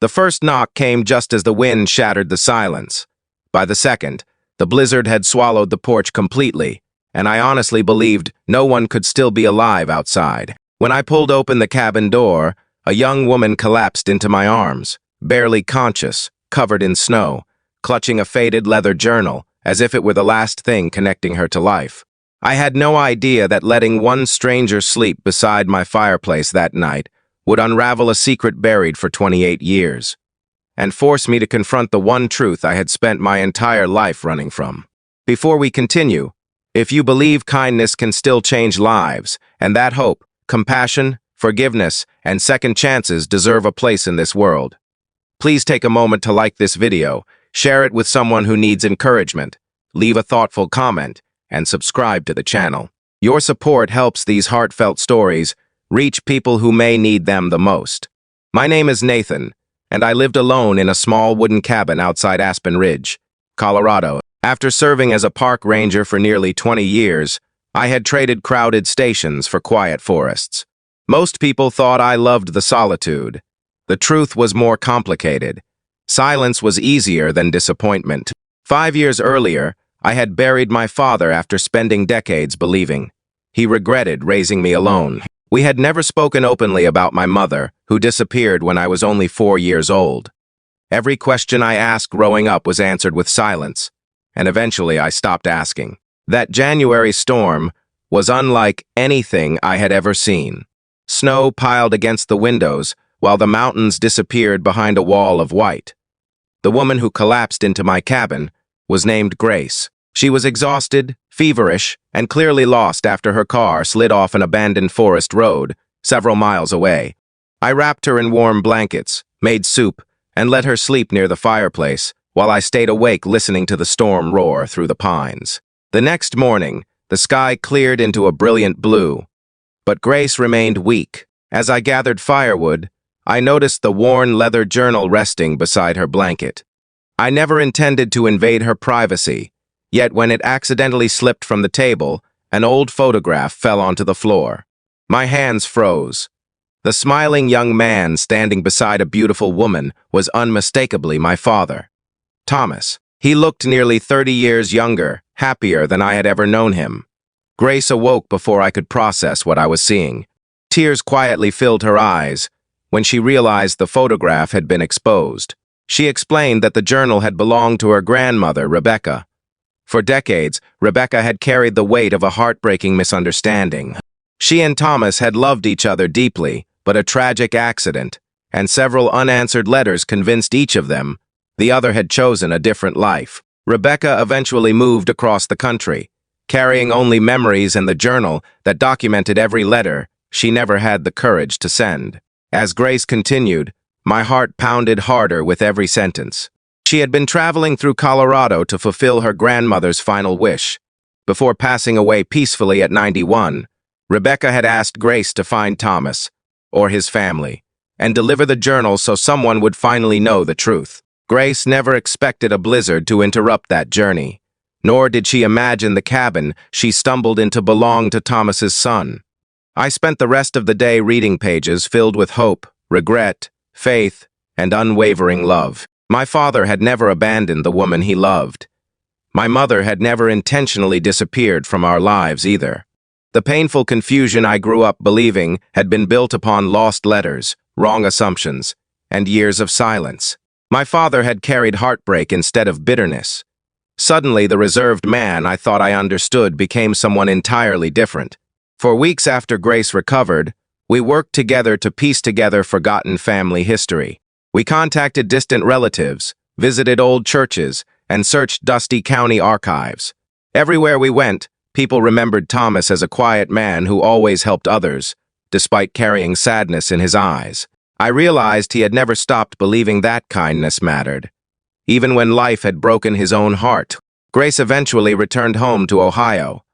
The first knock came just as the wind shattered the silence. By the second, the blizzard had swallowed the porch completely, and I honestly believed no one could still be alive outside. When I pulled open the cabin door, a young woman collapsed into my arms, barely conscious, covered in snow, clutching a faded leather journal, as if it were the last thing connecting her to life. I had no idea that letting one stranger sleep beside my fireplace that night would unravel a secret buried for 28 years, and force me to confront the one truth I had spent my entire life running from. Before we continue, if you believe kindness can still change lives, and that hope, compassion, forgiveness, and second chances deserve a place in this world, please take a moment to like this video, share it with someone who needs encouragement, leave a thoughtful comment, and subscribe to the channel. Your support helps these heartfelt stories reach people who may need them the most. My name is Nathan, and I lived alone in a small wooden cabin outside Aspen Ridge, Colorado. After serving as a park ranger for nearly 20 years, I had traded crowded stations for quiet forests. Most people thought I loved the solitude. The truth was more complicated. Silence was easier than disappointment. 5 years earlier, I had buried my father after spending decades believing he regretted raising me alone. We had never spoken openly about my mother, who disappeared when I was only 4 years old. Every question I asked growing up was answered with silence, and eventually I stopped asking. That January storm was unlike anything I had ever seen. Snow piled against the windows, while the mountains disappeared behind a wall of white. The woman who collapsed into my cabin was named Grace. She was exhausted, feverish, and clearly lost after her car slid off an abandoned forest road several miles away. I wrapped her in warm blankets, made soup, and let her sleep near the fireplace while I stayed awake listening to the storm roar through the pines. The next morning, the sky cleared into a brilliant blue, but Grace remained weak. As I gathered firewood, I noticed the worn leather journal resting beside her blanket. I never intended to invade her privacy, yet when it accidentally slipped from the table, an old photograph fell onto the floor. My hands froze. The smiling young man standing beside a beautiful woman was unmistakably my father, Thomas. He looked nearly 30 years younger, happier than I had ever known him. Grace awoke before I could process what I was seeing. Tears quietly filled her eyes when she realized the photograph had been exposed. She explained that the journal had belonged to her grandmother, Rebecca. For decades, Rebecca had carried the weight of a heartbreaking misunderstanding. She and Thomas had loved each other deeply, but a tragic accident and several unanswered letters convinced each of them the other had chosen a different life. Rebecca eventually moved across the country, carrying only memories and the journal that documented every letter she never had the courage to send. As Grace continued, my heart pounded harder with every sentence. She had been traveling through Colorado to fulfill her grandmother's final wish. Before passing away peacefully at 91, Rebecca had asked Grace to find Thomas, or his family, and deliver the journal so someone would finally know the truth. Grace never expected a blizzard to interrupt that journey, nor did she imagine the cabin she stumbled into belonged to Thomas's son. I spent the rest of the day reading pages filled with hope, regret, faith, and unwavering love. My father had never abandoned the woman he loved. My mother had never intentionally disappeared from our lives either. The painful confusion I grew up believing had been built upon lost letters, wrong assumptions, and years of silence. My father had carried heartbreak instead of bitterness. Suddenly, the reserved man I thought I understood became someone entirely different. For weeks after Grace recovered, we worked together to piece together forgotten family history. We contacted distant relatives, visited old churches, and searched dusty county archives. Everywhere we went, people remembered Thomas as a quiet man who always helped others, despite carrying sadness in his eyes. I realized he had never stopped believing that kindness mattered, even when life had broken his own heart. Grace eventually returned home to Ohio,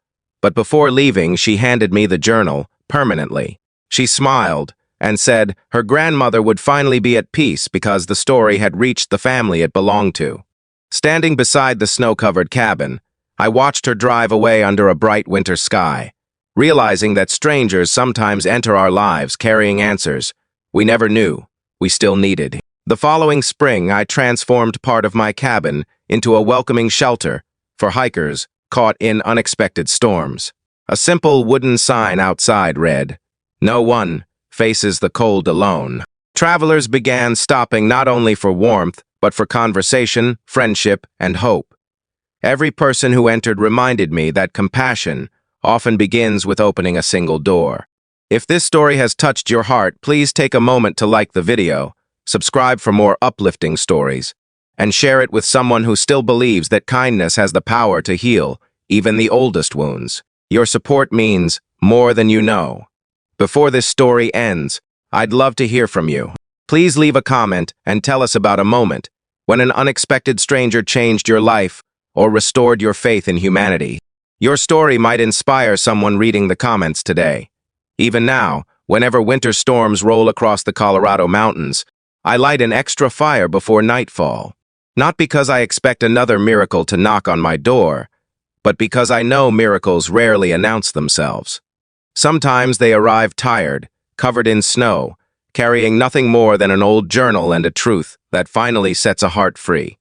but before leaving, she handed me the journal permanently. She smiled and said her grandmother would finally be at peace because the story had reached the family it belonged to. Standing beside the snow-covered cabin, I watched her drive away under a bright winter sky, realizing that strangers sometimes enter our lives carrying answers we never knew we still needed. The following spring, I transformed part of my cabin into a welcoming shelter for hikers caught in unexpected storms. A simple wooden sign outside read, "No one faces the cold alone." Travelers began stopping not only for warmth, but for conversation, friendship, and hope. Every person who entered reminded me that compassion often begins with opening a single door. If this story has touched your heart, please take a moment to like the video, subscribe for more uplifting stories, and share it with someone who still believes that kindness has the power to heal even the oldest wounds. Your support means more than you know. Before this story ends, I'd love to hear from you. Please leave a comment and tell us about a moment when an unexpected stranger changed your life or restored your faith in humanity. Your story might inspire someone reading the comments today. Even now, whenever winter storms roll across the Colorado mountains, I light an extra fire before nightfall. Not because I expect another miracle to knock on my door, but because I know miracles rarely announce themselves. Sometimes they arrive tired, covered in snow, carrying nothing more than an old journal and a truth that finally sets a heart free.